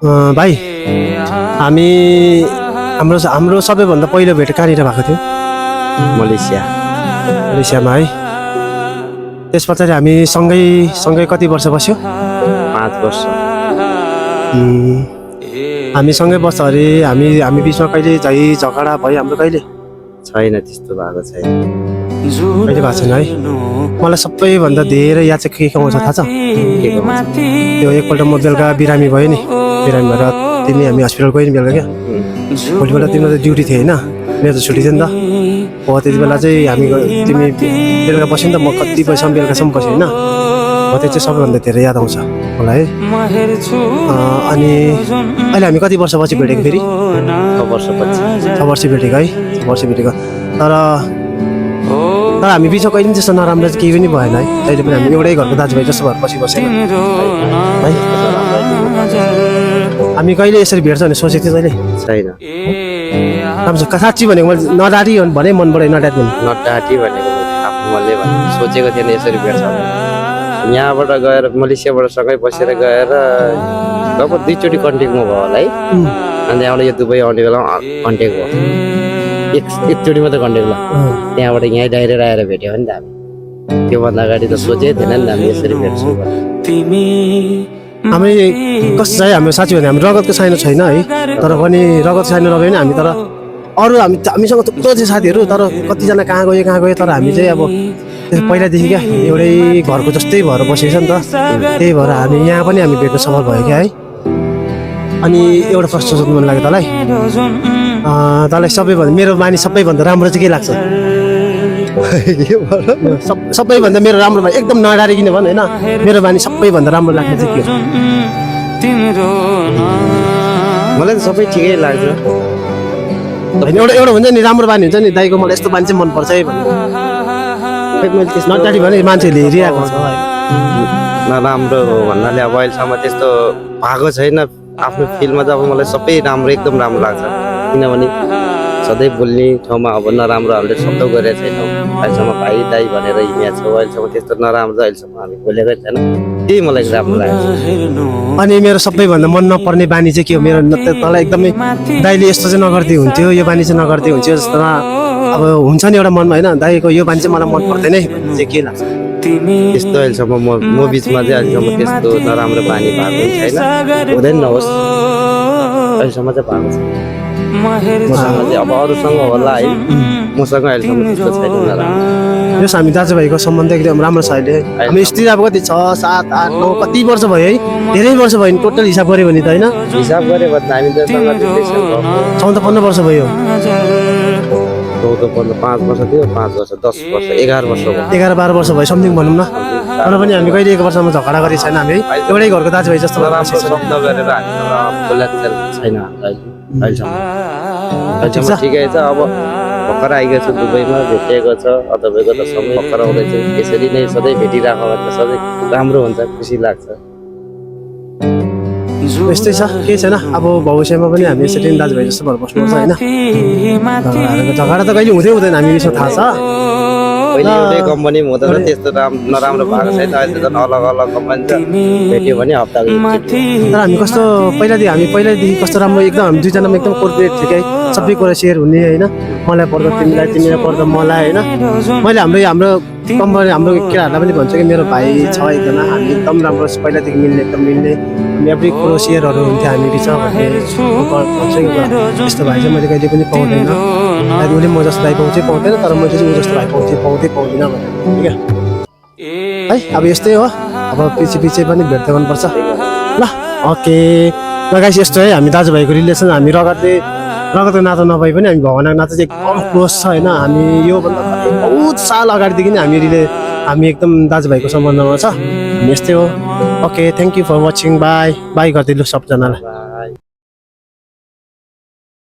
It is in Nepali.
भाइ हामी हाम्रो सबैभन्दा पहिलो भेट कहाँनिर भएको थियो? मलेसियामा है। त्यस पछाडि हामी सँगै कति वर्ष बस्यो? 5 वर्ष। हामी सँगै बस्दाखेरि हामी बिचमा कहिले झगडा भयो हाम्रो कहिले? छैन, त्यस्तो भएको छैन। कहिले भएको छैन है। मलाई सबैभन्दा धेरै याद चाहिँ के आउँछ थाहा छ? त्यो एकपल्ट म बेलुका बिरामी भयो नि, बिरामी भएर हामी हस्पिटल गयो नि बेलुका क्या। भोलिपल्ट तिम्रो त ड्युटी थियो होइन, मेरो त छुट्टी थियो नि त। हो त्यति बेला चाहिँ तिमी बेलुका बस्यो नि त, म कति बजीसम्म बेलुकासम्म बसेँ होइन। हो त्यो चाहिँ सबैभन्दा धेरै याद आउँछ मलाई है। अनि अहिले हामी कति वर्षपछि भेटेको फेरि? 6 वर्षपछि। 6 वर्ष भेटेको है, 6 वर्ष भेटेको। तर हामी बिचमा कहिले पनि त्यस्तो नराम्रो चाहिँ केही पनि भएन है। अहिले पनि हामी एउटै घरको दाजुभाइ जस्तो भएर बसेर है। हामी कहिले यसरी भेट्छ भने सोचेको थियो तैँले? छैन। राम्रो साँच्ची भनेको मैले नडाटी भने मनबाट नडाटी भने नडाटी भनेको आफ्नो मनले सोचेको थिएन यसरी भेट्छ। यहाँबाट गएर मलेसियाबाट सँगै बसेर गएर लगभग 2 चोटि कन्ट्याक्टमा भयो होला है। अनि त्यहाँबाट यो दुबई आउने बेला कन्ट्याक्ट भयो। एकचोटि मात्रै कन्ट्याक्ट भयो। त्यहाँबाट यहीँ डाइरेक्ट आएर भेट्यो नि त हामी। त्योभन्दा अगाडि त सोचेकै थिएन नि त हामी यसरी भेट्छौँ। हामी कस्तो चाहिँ हाम्रो साथी भने हाम्रो रगतको साइनो छैन है, तर पनि रगत साइनो नभए पनि हामी तर अरू हामीसँग थुप्रो थियो साथीहरू, तर कतिजना कहाँ गयो तर हामी चाहिँ अब पहिलादेखि क्या एउटै घरको जस्तै भएर बसेको छ नि त। त्यही भएर हामी यहाँ पनि हामी भेट्न सफल भयो क्या है। अनि एउटा प्रश्न सोध्नु मन लाग्यो तँलाई सबैभन्दा मेरो बानी सबैभन्दा राम्रो चाहिँ के लाग्छ? सबैभन्दा मेरो राम्रो बानी एकदम नडारिकन भन होइन, मेरो बानी सबैभन्दा राम्रो लाग्ने चाहिँ के हो? मलाई त सबै ठिकै लाग्छ। एउटा हुन्छ नि राम्रो बानी हुन्छ नि, दाइको मलाई यस्तो बानी चाहिँ मनपर्छ है भन्ने। मैले त्यस्तो नडारी भने मान्छेले हेरिरहेको छ है। नराम्रो हो भन्नाले अब अहिलेसम्म त्यस्तो भएको छैन। आफ्नो फिल्डमा चाहिँ अब मलाई सबै राम्रो एकदम राम्रो लाग्छ। किनभने सधैँ बोल्ने ठाउँमा अब नराम्रोहरूले शब्द गरेको छैनौँ। अहिलेसम्म भाइ दाइ भनेर हिँडेको छौँ। अहिलेसम्म त्यस्तो नराम्रो अहिलेसम्म हामी बोलेकै छैन। त्यही मलाई राम्रो लाग्छ। अनि मेरो सबैभन्दा मन नपर्ने बानी चाहिँ के हो? मेरो तँलाई एकदमै दाइले यस्तो चाहिँ नगर्दै हुन्थ्यो, यो बानी चाहिँ नगर्दै हुन्थ्यो जस्तो अब हुन्छ नि एउटा मनमा होइन, दाइको यो बानी चाहिँ मलाई मन पर्दैन है भन्ने चाहिँ के लाग्छ? त्यस्तो अहिलेसम्म म बिचमा चाहिँ अहिलेसम्म त्यस्तो नराम्रो बानी भएको छैन, हुँदैन नहोस्। अहिलेसम्म चाहिँ भएको छ। मसँग चाहिँ अब अरूसँग होला है, मसँग अहिलेसम्म त्यस्तो छैन नराम्रो। यस हामी दाजुभाइको सम्बन्ध एकदम राम्रो छ अहिले। हामी स्थिति अब कति 6, 7, 8, 9 कति वर्ष भयो है? धेरै वर्ष भयो नि टोटल हिसाब गऱ्यो भने त होइन? हिसाब गऱ्यो भने हामी त 14-15 वर्ष भयो। 14-15 5 वर्ष थियो, 5 वर्ष 10 वर्ष 11 वर्ष भयो। 11-12 वर्ष भयो समथिङ भनौँ न। तर पनि हामी कहिले 1 वर्षमा झगडा गरेको छैन हामी है। एउटै घरको दाजुभाइ जस्तो नराम्रो शब्द गरेर हामीसँग बोलेको छैन अहिलेसम्म। ठिकै छ। अब भर्खर आइगएको छु दुबईमा, भेटिएको छ। तपाईँको त समय भर्खर आउँदैछ। यसरी नै सधैँ भेटिरहेको भने त सधैँ राम्रो हुन्छ, खुसी लाग्छ। यस्तै छ, केही छैन। अब भविष्यमा पनि हामी यसरी दाजुभाइ जस्तो भएर बस्नुपर्छ होइन। झगडा त कहिले हुँदैन हामी बिचमा थाहा छ। पहिले एउटै कम्पनीमा हुँदा त त्यस्तो नराम्रो भएको छैन। अहिले त अलग अलग कम्पनी छ, भेट्यो भने हप्ताको तर हामी पहिलादेखि कस्तो राम्रो एकदम हामी दुईजनामा एकदम कोअर्डिनेट थियो क्या, सबै कुरा सेयर हुने होइन। मलाई पर्दा तिमीलाई, तिमीलाई पर्दा मलाई होइन। मैले हाम्रो कम्पनी हाम्रो केटाहरूलाई पनि भन्छु कि मेरो भाइ छ एकजना, हामी एकदम राम्रो पहिलादेखि एकदम मिल्ने हामी एभ्री कुरो सेयरहरू हुन्थ्यो हामी बिचमा भन्ने भन्छु कि यस्तो भाइ चाहिँ मैले कहिले पनि पाउँदैन। उसले म जस्तो भाइ पाउँदैन, तर मैले चाहिँ ऊ जस्तो भाइ पाउँदिनँ भनेर ठिक है। अब यस्तै हो, अब पछि पनि भेट्दै गर्नुपर्छ ल। ओके ल गाइस, यस्तो है हामी दाजुभाइको रिलेसन। हामी रगतको नातो नभए पनि हामी भगवानको नातो चाहिँ एकदम क्लोज छ होइन। हामी योभन्दा बहुत साल अगाडिदेखि नै हामी एकदम दाजुभाइको सम्बन्धमा छ। यस्तै हो। Okay, thank you for watching. Bye गरिदिनु सबजनालाई।